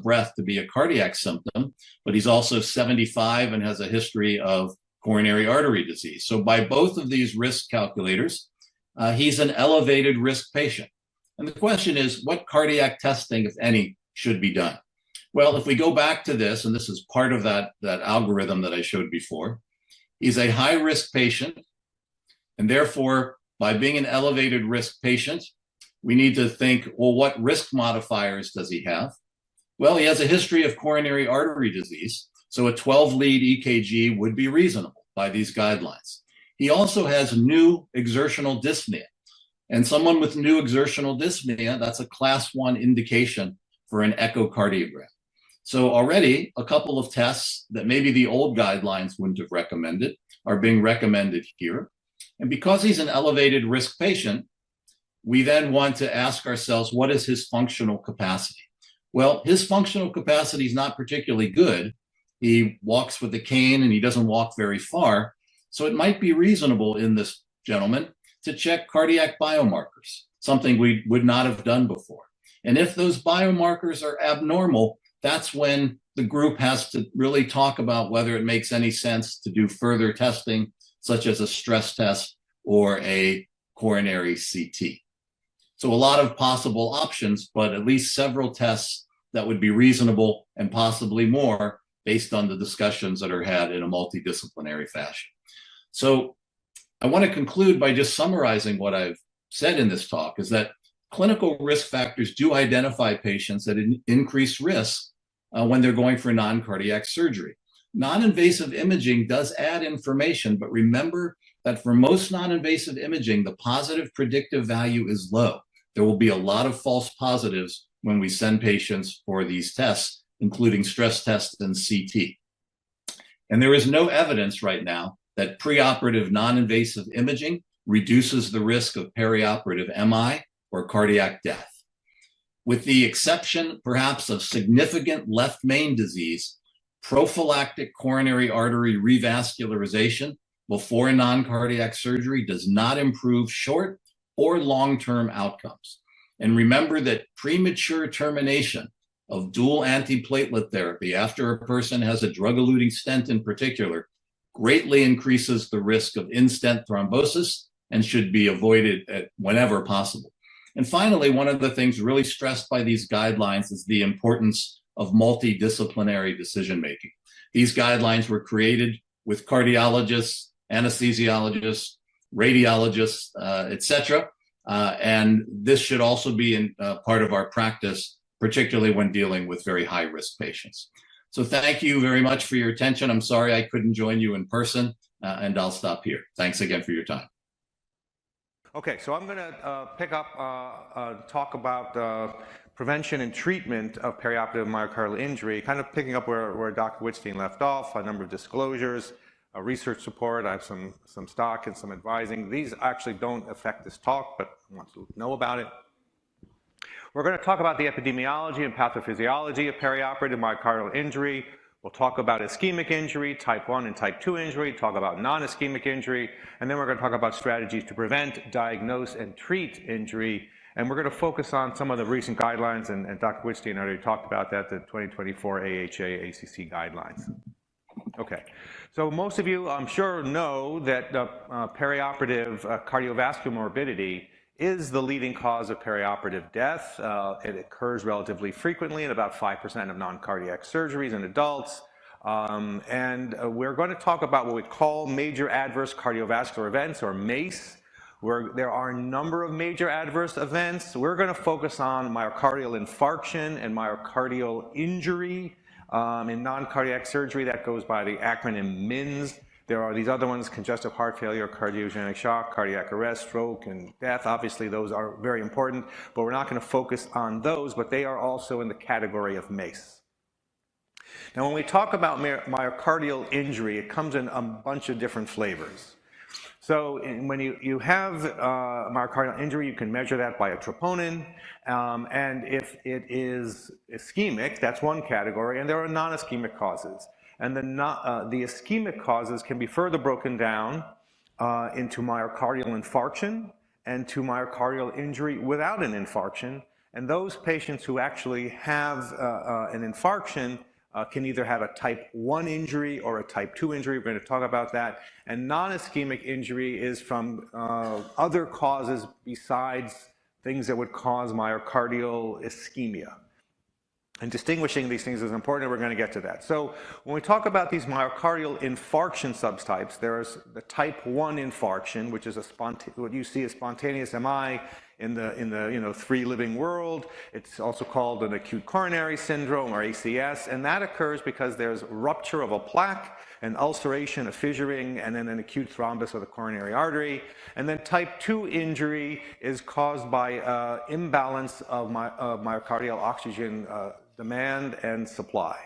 breath to be a cardiac symptom, but he's also 75 and has a history of coronary artery disease. So by both of these risk calculators, he's an elevated risk patient. And the question is, what cardiac testing, if any, should be done? Well, if we go back to this, and this is part of that algorithm that I showed before, he's a high-risk patient, and therefore, by being an elevated risk patient, we need to think, well, what risk modifiers does he have? Well, he has a history of coronary artery disease, so a 12-lead EKG would be reasonable by these guidelines. He also has new exertional dyspnea. And someone with new exertional dyspnea, that's a class 1 indication for an echocardiogram. So already a couple of tests that maybe the old guidelines wouldn't have recommended are being recommended here. And because he's an elevated risk patient, we then want to ask ourselves, what is his functional capacity? Well, his functional capacity is not particularly good. He walks with a cane and he doesn't walk very far. So it might be reasonable in this gentleman to check cardiac biomarkers, something we would not have done before. And if those biomarkers are abnormal, that's when the group has to really talk about whether it makes any sense to do further testing, such as a stress test or a coronary CT. So a lot of possible options, but at least several tests that would be reasonable and possibly more based on the discussions that are had in a multidisciplinary fashion. So I want to conclude by just summarizing what I've said in this talk, is that clinical risk factors do identify patients at an increased risk when they're going for non-cardiac surgery. Non-invasive imaging does add information, but remember that for most non-invasive imaging, the positive predictive value is low. There will be a lot of false positives when we send patients for these tests, including stress tests and CT. And there is no evidence right now that preoperative non-invasive imaging reduces the risk of perioperative MI or cardiac death. With the exception, perhaps, of significant left main disease, prophylactic coronary artery revascularization before non-cardiac surgery does not improve short or long-term outcomes. And remember that premature termination of dual antiplatelet therapy after a person has a drug-eluting stent in particular greatly increases the risk of in-stent thrombosis and should be avoided whenever possible. And finally, one of the things really stressed by these guidelines is the importance of multidisciplinary decision-making. These guidelines were created with cardiologists, anesthesiologists, radiologists, et cetera. And this should also be in part of our practice, particularly when dealing with very high-risk patients. So thank you very much for your attention. I'm sorry I couldn't join you in person, and I'll stop here. Thanks again for your time. Okay, so I'm going to pick up, talk about prevention and treatment of perioperative myocardial injury, kind of picking up where Dr. Wittstein left off, a number of disclosures, research support. I have some stock and some advising. These actually don't affect this talk, but I want to know about it. We're going to talk about the epidemiology and pathophysiology of perioperative myocardial injury. We'll talk about ischemic injury, type 1 and type 2 injury, talk about non-ischemic injury, and then we're going to talk about strategies to prevent, diagnose, and treat injury. And we're going to focus on some of the recent guidelines, and Dr. Wittstein already talked about that, the 2024 AHA-ACC guidelines. Okay, so most of you, I'm sure, know that perioperative cardiovascular morbidity is the leading cause of perioperative death. It occurs relatively frequently in about 5% of non-cardiac surgeries in adults. And we're going to talk about what we call major adverse cardiovascular events, or MACE, where there are a number of major adverse events. We're going to focus on myocardial infarction and myocardial injury in non-cardiac surgery. That goes by the acronym MINS. There are these other ones: congestive heart failure, cardiogenic shock, cardiac arrest, stroke, and death. Obviously, those are very important, but we're not going to focus on those, but they are also in the category of MACE. Now, when we talk about myocardial injury, it comes in a bunch of different flavors. So when you have myocardial injury, you can measure that by a troponin, and if it is ischemic, that's one category, and there are non-ischemic causes. And the ischemic causes can be further broken down into myocardial infarction and to myocardial injury without an infarction, And those patients who actually have an infarction can either have a type 1 injury or a type 2 injury. We're going to talk about that. And non-ischemic injury is from other causes besides things that would cause myocardial ischemia. And distinguishing these things is important, and we're going to get to that. So when we talk about these myocardial infarction subtypes, there's the type 1 infarction, which is what you see as spontaneous MI in the free living world. It's also called an acute coronary syndrome, or ACS, and that occurs because there's rupture of a plaque, an ulceration, a fissuring, and then an acute thrombus of the coronary artery. And then type 2 injury is caused by imbalance of myocardial oxygen demand and supply.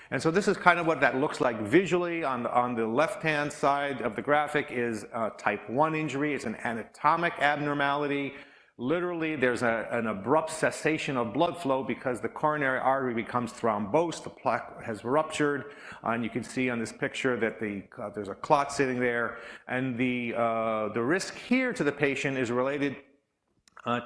And so this is kind of what that looks like visually. On the left-hand side of the graphic is type 1 injury. It's an anatomic abnormality. Literally, there's an abrupt cessation of blood flow because the coronary artery becomes thrombosed, the plaque has ruptured, and you can see on this picture that there's a clot sitting there. And the risk here to the patient is related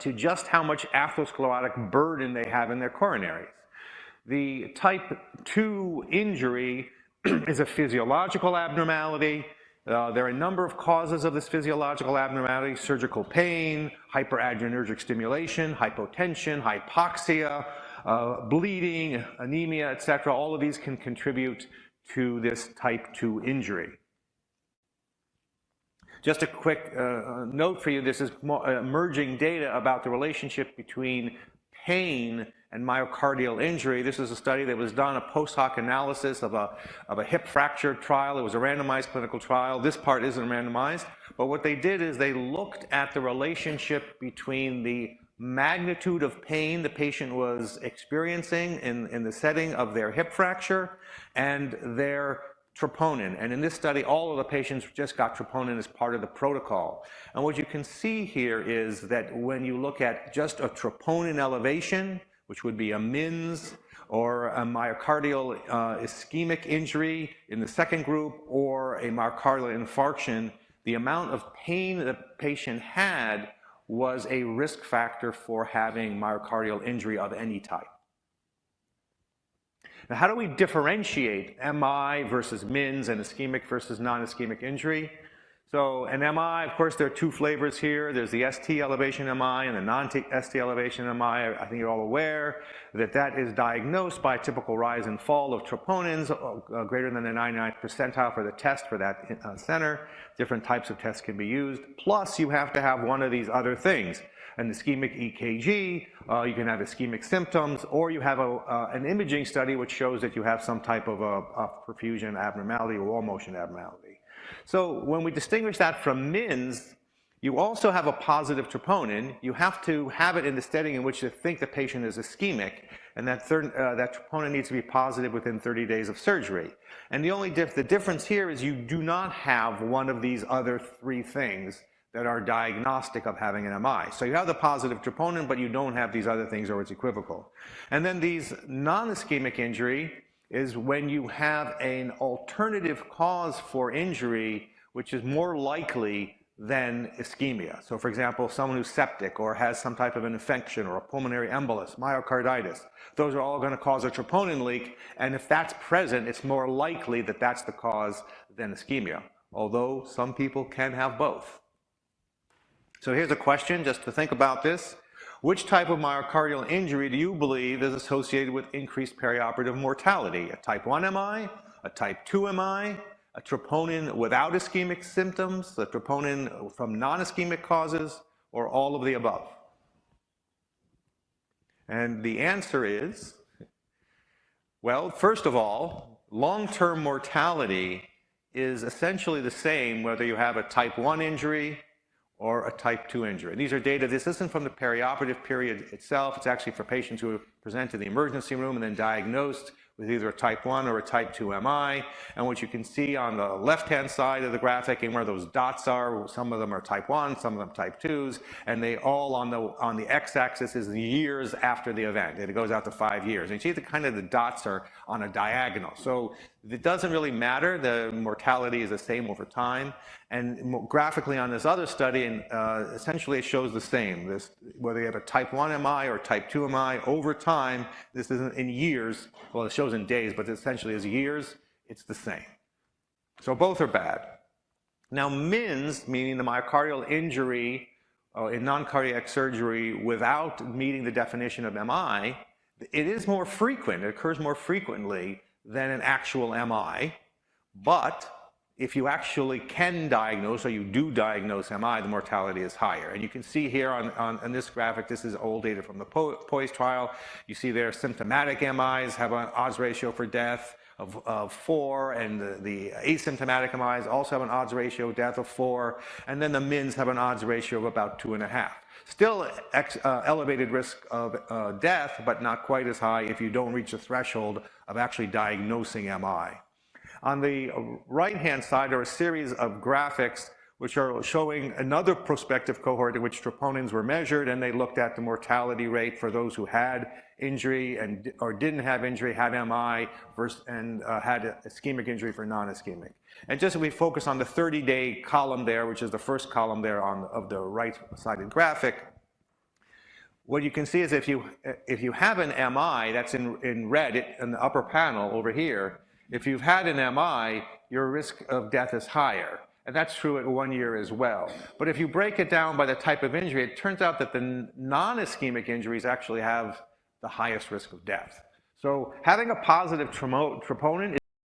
to just how much atherosclerotic burden they have in their coronaries. The type 2 injury is a physiological abnormality. There are a number of causes of this physiological abnormality: surgical pain, hyperadrenergic stimulation, hypotension, hypoxia, bleeding, anemia, etc. All of these can contribute to this type 2 injury. Just a quick note for you, this is emerging data about the relationship between pain and myocardial injury. This is a study that was done, a post hoc analysis of a hip fracture trial. It was a randomized clinical trial. This part isn't randomized, but what they did is they looked at the relationship between the magnitude of pain the patient was experiencing in the setting of their hip fracture and their troponin. And in this study, all of the patients just got troponin as part of the protocol. And what you can see here is that when you look at just a troponin elevation, which would be a MINS or a myocardial ischemic injury in the second group, or a myocardial infarction, the amount of pain the patient had was a risk factor for having myocardial injury of any type. Now, how do we differentiate MI versus MINS and ischemic versus non-ischemic injury? So an MI, of course, there are two flavors here. There's the ST elevation MI and the non-ST elevation MI. I think you're all aware that that is diagnosed by a typical rise and fall of troponins greater than the 99th percentile for the test for that center. Different types of tests can be used. Plus, you have to have one of these other things. An ischemic EKG, you can have ischemic symptoms, or you have an imaging study which shows that you have some type of a perfusion abnormality or wall motion abnormality. So when we distinguish that from MINS, you also have a positive troponin. You have to have it in the setting in which you think the patient is ischemic, and that troponin needs to be positive within 30 days of surgery. And the difference here is you do not have one of these other three things that are diagnostic of having an MI. So you have the positive troponin, but you don't have these other things, or it's equivocal. And then these non-ischemic injury is when you have an alternative cause for injury, which is more likely than ischemia. So for example, someone who's septic or has some type of an infection or a pulmonary embolus, myocarditis, those are all going to cause a troponin leak. And if that's present, it's more likely that that's the cause than ischemia, although some people can have both. So here's a question just to think about this. Which type of myocardial injury do you believe is associated with increased perioperative mortality? A type 1 MI, a type 2 MI, a troponin without ischemic symptoms, a troponin from non-ischemic causes, or all of the above? And the answer is, well, first of all, long-term mortality is essentially the same whether you have a type 1 injury or a type 2 injury. And these are data, this isn't from the perioperative period itself, it's actually for patients who have presented to the emergency room and then diagnosed with either a type 1 or a type 2 MI. And what you can see on the left-hand side of the graphic and where those dots are, some of them are type 1, some of them type 2s, and they all on the x-axis is the years after the event. It goes out to 5 years. And you see the dots are on a diagonal. So It doesn't really matter. The mortality is the same over time. And graphically on this other study, essentially it shows the same. Whether you have a type 1 MI or type 2 MI, over time, this isn't in years. Well, it shows in days, but essentially as years, it's the same. So both are bad. Now, MINS, meaning the myocardial injury in non-cardiac surgery without meeting the definition of MI, it is more frequent. It occurs more frequently than an actual MI. But if you actually can diagnose, or you do diagnose MI, the mortality is higher. And you can see here on this graphic, this is old data from the POISE trial. You see there symptomatic MIs have an odds ratio for death of 4, and the asymptomatic MIs also have an odds ratio of death of 4, and then the MINS have an odds ratio of about 2.5. Still elevated risk of death, but not quite as high if you don't reach the threshold of actually diagnosing MI. On the right-hand side are a series of graphics which are showing another prospective cohort in which troponins were measured, and they looked at the mortality rate for those who had injury or didn't have injury, had MI, and had ischemic injury for non-ischemic. And just if we focus on the 30-day column there, which is the first column there of the right-sided graphic, what you can see is if you have an MI, that's in red in the upper panel over here, if you've had an MI, your risk of death is higher. And that's true at 1 year as well. But if you break it down by the type of injury, it turns out that the non-ischemic injuries actually have the highest risk of death. So having a positive troponin